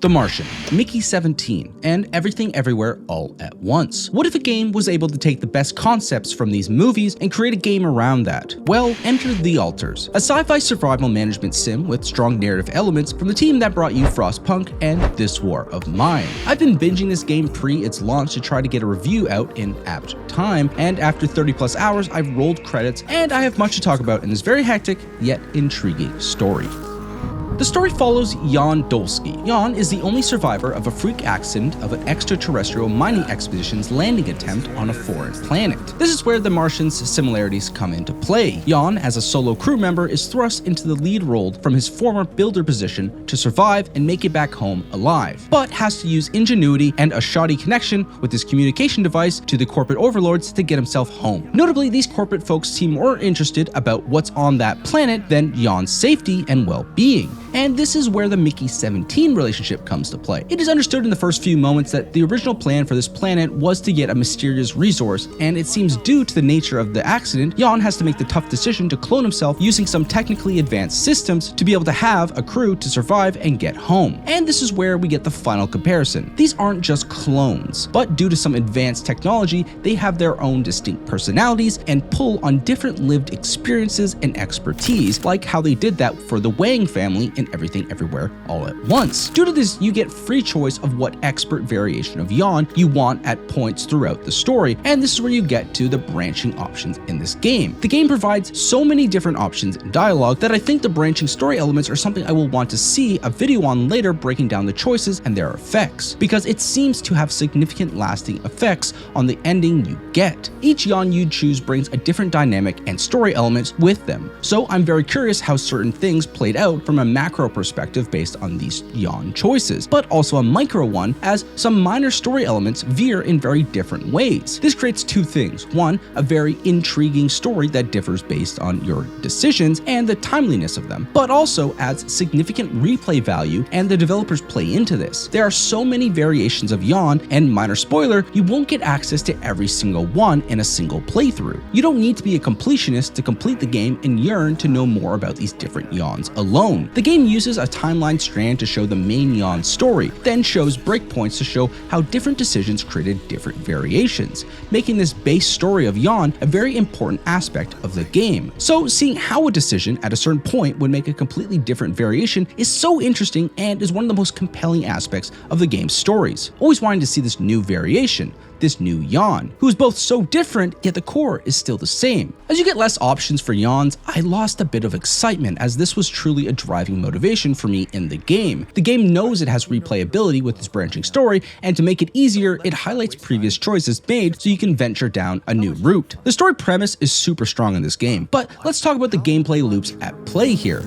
The Martian, Mickey 17, and Everything Everywhere All at Once. What if a game was able to take the best concepts from these movies and create a game around that? Well, enter The Alters, a sci-fi survival management sim with strong narrative elements from the team that brought you Frostpunk and This War of Mine. I've been binging this game pre its launch to try to get a review out in apt time, and after 30 plus hours, I've rolled credits and I have much to talk about in this very hectic yet intriguing story. The story follows Jan Dolsky. Jan is the only survivor of a freak accident of an extraterrestrial mining expedition's landing attempt on a foreign planet. This is where the Martian's similarities come into play. Jan, as a solo crew member, is thrust into the lead role from his former builder position to survive and make it back home alive, but has to use ingenuity and a shoddy connection with his communication device to the corporate overlords to get himself home. Notably, these corporate folks seem more interested about what's on that planet than Jan's safety and well-being. And this is where the Mickey 17 relationship comes to play. It is understood in the first few moments that the original plan for this planet was to get a mysterious resource, and it seems due to the nature of the accident, Jan has to make the tough decision to clone himself using some technically advanced systems to be able to have a crew to survive and get home. And this is where we get the final comparison. These aren't just clones, but due to some advanced technology, they have their own distinct personalities and pull on different lived experiences and expertise, like how they did that for the Wang family in Everything Everywhere All at Once. Due to this, you get free choice of what expert variation of Jan you want at points throughout the story, and this is where you get to the branching options in this game. The game provides so many different options in dialogue that I think the branching story elements are something I will want to see a video on later, breaking down the choices and their effects, because it seems to have significant lasting effects on the ending you get. Each Jan you choose brings a different dynamic and story elements with them, so I'm very curious how certain things played out from a macro perspective based on these Jan choices, but also a micro one as some minor story elements veer in very different ways. This creates two things. One, a very intriguing story that differs based on your decisions and the timeliness of them, but also adds significant replay value, and the developers play into this. There are so many variations of Jan, and minor spoiler, you won't get access to every single one in a single playthrough. You don't need to be a completionist to complete the game and yearn to know more about these different Jans alone. The game uses a timeline strand to show the main Jan story, then shows breakpoints to show how different decisions created different variations, making this base story of Jan a very important aspect of the game. So seeing how a decision at a certain point would make a completely different variation is so interesting and is one of the most compelling aspects of the game's stories. Always wanting to see this new variation, this new Jan, who is both so different, yet the core is still the same. As you get less options for Jans, I lost a bit of excitement, as this was truly a driving motivation for me in the game. The game knows it has replayability with its branching story, and to make it easier, it highlights previous choices made so you can venture down a new route. The story premise is super strong in this game, but let's talk about the gameplay loops at play here.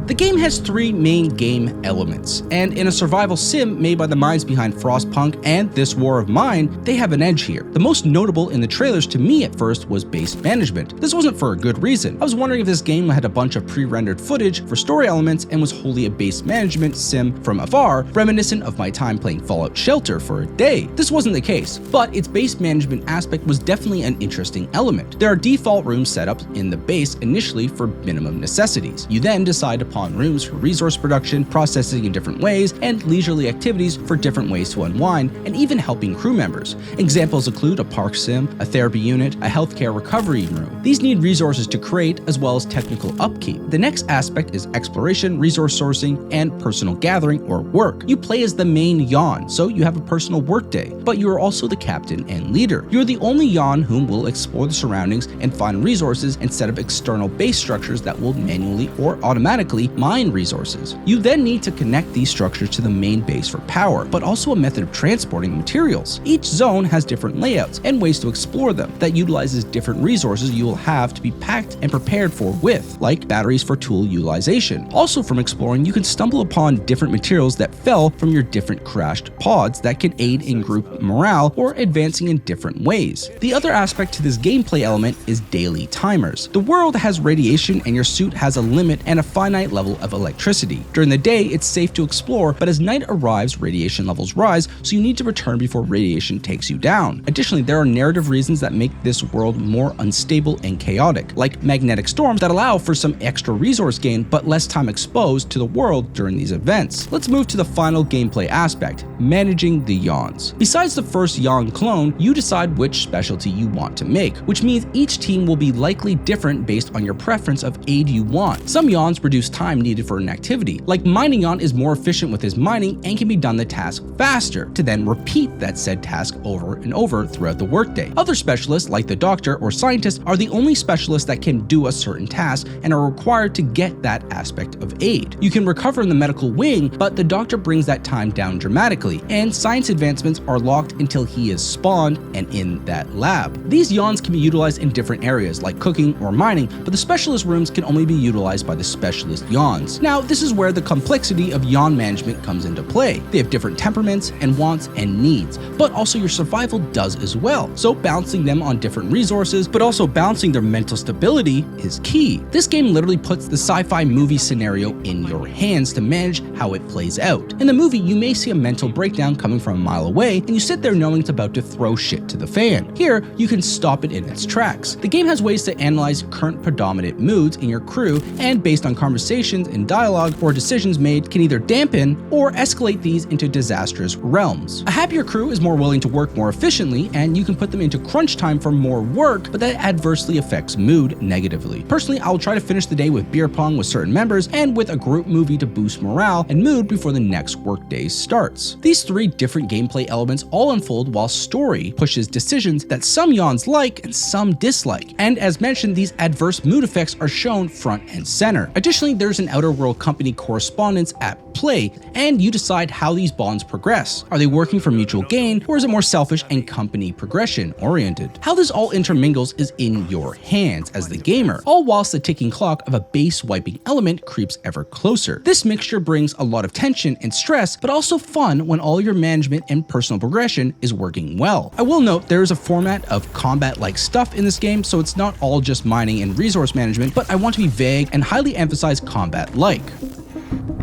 The game has three main game elements, and in a survival sim made by the minds behind Frostpunk and This War of Mine, they have an edge here. The most notable in the trailers to me at first was base management. This wasn't for a good reason. I was wondering if this game had a bunch of pre-rendered footage for story elements and was wholly a base management sim from afar, reminiscent of my time playing Fallout Shelter for a day. This wasn't the case, but its base management aspect was definitely an interesting element. There are default room setups in the base initially for minimum necessities. You then decide upon rooms for resource production, processing in different ways, and leisurely activities for different ways to unwind, and even helping crew members. Examples include a park sim, a therapy unit, a healthcare recovery room. These need resources to create as well as technical upkeep. The next aspect is exploration, resource sourcing, and personal gathering or work. You play as the main Jan, so you have a personal work day, but you are also the captain and leader. You are the only Jan whom will explore the surroundings and find resources instead of external base structures that will manually or automatically mine resources. You then need to connect these structures to the main base for power, but also a method of transporting materials. Each zone has different layouts and ways to explore them that utilizes different resources you will have to be packed and prepared for with, like batteries for tool utilization. Also from exploring, you can stumble upon different materials that fell from your different crashed pods that can aid in group morale or advancing in different ways. The other aspect to this gameplay element is daily timers. The world has radiation and your suit has a limit and a finite level of electricity. During the day, it's safe to explore, but as night arrives, radiation levels rise, so you need to return before radiation takes you down. Additionally, there are narrative reasons that make this world more unstable and chaotic, like magnetic storms that allow for some extra resource gain, but less time exposed to the world during these events. Let's move to the final gameplay aspect, managing the yawns. Besides the first yawn clone, you decide which specialty you want to make, which means each team will be likely different based on your preference of aid you want. Some yawns reduce time needed for an activity, like mining yawn is more efficient with his mining and can be done the task faster, to then repeat that said task over and over throughout the workday. Other specialists, like the doctor or scientist, are the only specialists that can do a certain task and are required to get that aspect of aid. You can recover in the medical wing, but the doctor brings that time down dramatically, and science advancements are locked until he is spawned and in that lab. These yawns can be utilized in different areas, like cooking or mining, but the specialist rooms can only be utilized by the specialist yawns. Now, this is where the complexity of yawn management comes into play. They have different temperaments and wants and needs, but also your survival does as well. So balancing them on different resources, but also balancing their mental stability is key. This game literally puts the sci-fi movie scenario in your hands to manage how it plays out. In the movie, you may see a mental breakdown coming from a mile away, and you sit there knowing it's about to throw shit to the fan. Here, you can stop it in its tracks. The game has ways to analyze current predominant moods in your crew, and based on conversations and dialogue or decisions made, can either dampen or escalate these into disastrous realms. A happier crew is more willing to work more efficiently, and you can put them into crunch time for more work, but that adversely affects mood negatively. Personally, I will try to finish the day with beer pong with certain members and with a group movie to boost morale and mood before the next workday starts. These three different gameplay elements all unfold while story pushes decisions that some yawns like and some dislike. And as mentioned, these adverse mood effects are shown front and center. Additionally, there's an outer world company correspondence at play, and you decide how these bonds progress. Are they working for mutual gain, or is it more selfish and company progression oriented? How this all intermingles is in your hands as the gamer, all whilst the ticking clock of a base wiping element creeps ever closer. This mixture brings a lot of tension and stress, but also fun when all your management and personal progression is working well. I will note there is a format of combat-like stuff in this game, so it's not all just mining and resource management, but I want to be vague and highly emphasize combat-like.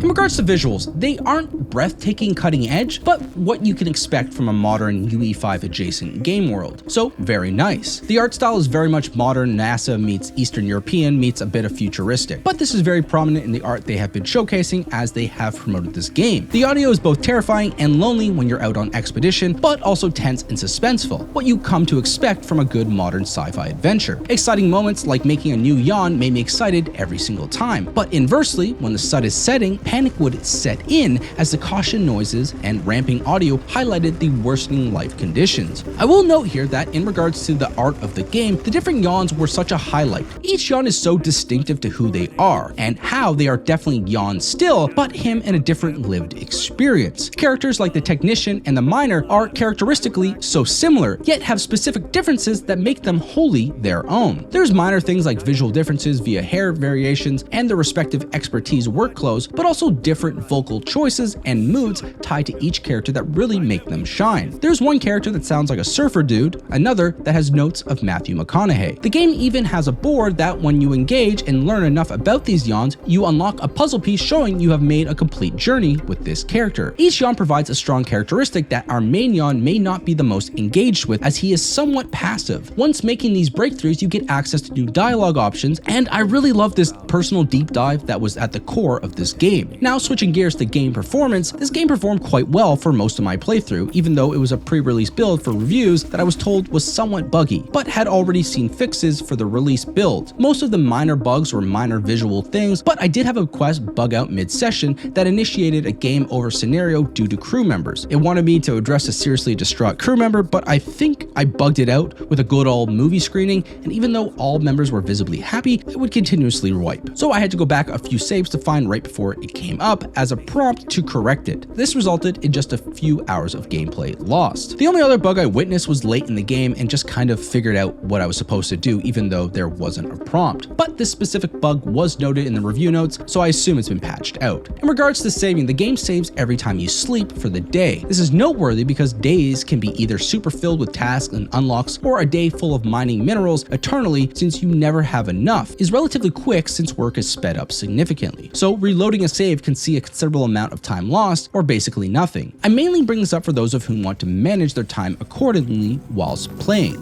In regards to visuals, they aren't breathtaking cutting edge, but what you can expect from a modern UE5 adjacent game world. So very nice. The art style is very much modern NASA meets Eastern European meets a bit of futuristic, but this is very prominent in the art they have been showcasing as they have promoted this game. The audio is both terrifying and lonely when you're out on expedition, but also tense and suspenseful, what you come to expect from a good modern sci-fi adventure. Exciting moments like making a new yawn made me excited every single time, but inversely, when the sun is setting, panic would set in as the caution noises and ramping audio highlighted the worsening life conditions. I will note here that in regards to the art of the game, the different yawns were such a highlight. Each yawn is so distinctive to who they are and how they are definitely yawns still, but him in a different lived experience. Characters like the technician and the miner are characteristically so similar, yet have specific differences that make them wholly their own. There's minor things like visual differences via hair variations and their respective expertise workflows, but also different vocal choices and moods tied to each character that really make them shine. There's one character that sounds like a surfer dude, another that has notes of Matthew McConaughey. The game even has a board that when you engage and learn enough about these yawns, you unlock a puzzle piece showing you have made a complete journey with this character. Each yawn provides a strong characteristic that our main yawn may not be the most engaged with, as he is somewhat passive. Once making these breakthroughs, you get access to new dialogue options, and I really love this personal deep dive that was at the core of this game. Now switching gears to game performance, this game performed quite well for most of my playthrough, even though it was a pre-release build for reviews that I was told was somewhat buggy, but had already seen fixes for the release build. Most of the minor bugs were minor visual things, but I did have a quest bug out mid-session that initiated a game over scenario due to crew members. It wanted me to address a seriously distraught crew member, but I think I bugged it out with a good old movie screening, and even though all members were visibly happy, it would continuously wipe. So I had to go back a few saves to find right before it came up as a prompt to correct it. This resulted in just a few hours of gameplay lost. The only other bug I witnessed was late in the game and just kind of figured out what I was supposed to do even though there wasn't a prompt. But this specific bug was noted in the review notes, so I assume it's been patched out. In regards to saving, the game saves every time you sleep for the day. This is noteworthy because days can be either super filled with tasks and unlocks, or a day full of mining minerals eternally since you never have enough is relatively quick since work is sped up significantly. So reloading a save can see a considerable amount of time lost, or basically nothing. I mainly bring this up for those of whom want to manage their time accordingly whilst playing.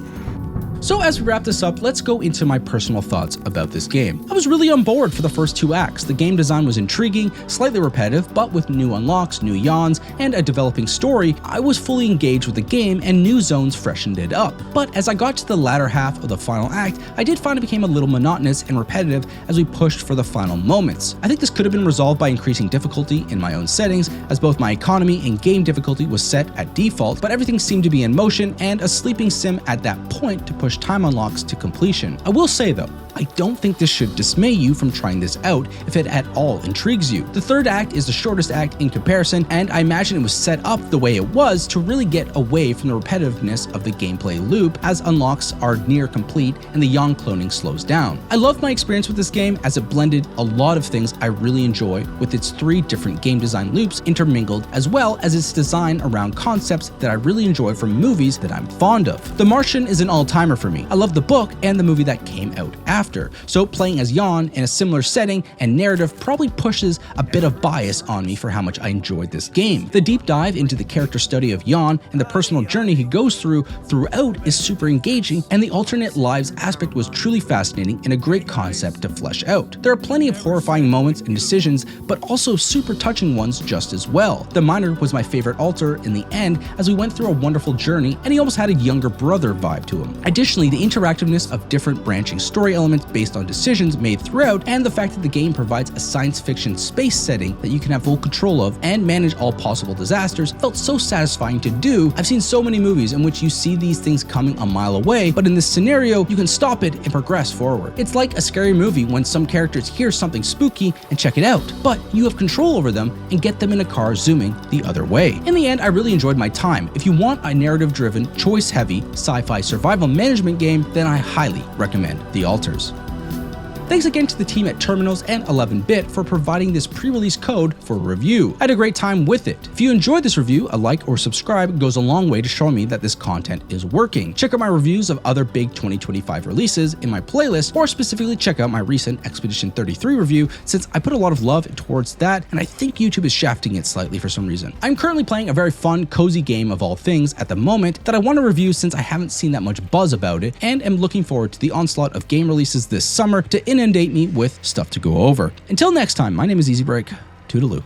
So as we wrap this up, let's go into my personal thoughts about this game. I was really on board for the first 2 acts. The game design was intriguing, slightly repetitive, but with new unlocks, new yawns, and a developing story, I was fully engaged with the game and new zones freshened it up. But as I got to the latter half of the final act, I did find it became a little monotonous and repetitive as we pushed for the final moments. I think this could have been resolved by increasing difficulty in my own settings, as both my economy and game difficulty was set at default, but everything seemed to be in motion and a sleeping sim at that point to push time unlocks to completion. I will say though, I don't think this should dismay you from trying this out if it at all intrigues you. The third act is the shortest act in comparison, and I imagine it was set up the way it was to really get away from the repetitiveness of the gameplay loop, as unlocks are near complete and the yawn cloning slows down. I loved my experience with this game as it blended a lot of things I really enjoy with its 3 different game design loops intermingled, as well as its design around concepts that I really enjoy from movies that I'm fond of. The Martian is an all-timer for me. I love the book and the movie that came out after, so playing as Jan in a similar setting and narrative probably pushes a bit of bias on me for how much I enjoyed this game. The deep dive into the character study of Jan and the personal journey he goes throughout is super engaging, and the alternate lives aspect was truly fascinating and a great concept to flesh out. There are plenty of horrifying moments and decisions, but also super touching ones just as well. The miner was my favorite alter in the end, as we went through a wonderful journey and he almost had a younger brother vibe to him. Additionally, the interactiveness of different branching story elements based on decisions made throughout, and the fact that the game provides a science fiction space setting that you can have full control of and manage all possible disasters felt so satisfying to do. I've seen so many movies in which you see these things coming a mile away, but in this scenario, you can stop it and progress forward. It's like a scary movie when some characters hear something spooky and check it out, but you have control over them and get them in a car zooming the other way. In the end, I really enjoyed my time. If you want a narrative-driven, choice-heavy, sci-fi survival management game, then I highly recommend The Alters. Thanks again to the team at Terminals and 11-Bit for providing this pre-release code for review. I had a great time with it. If you enjoyed this review, a like or subscribe goes a long way to show me that this content is working. Check out my reviews of other big 2025 releases in my playlist, or specifically check out my recent Expedition 33 review, since I put a lot of love towards that and I think YouTube is shafting it slightly for some reason. I'm currently playing a very fun, cozy game of all things at the moment that I want to review since I haven't seen that much buzz about it, and am looking forward to the onslaught of game releases this summer to inundate me with stuff to go over. Until next time, my name is EasyBreak. Toodaloo.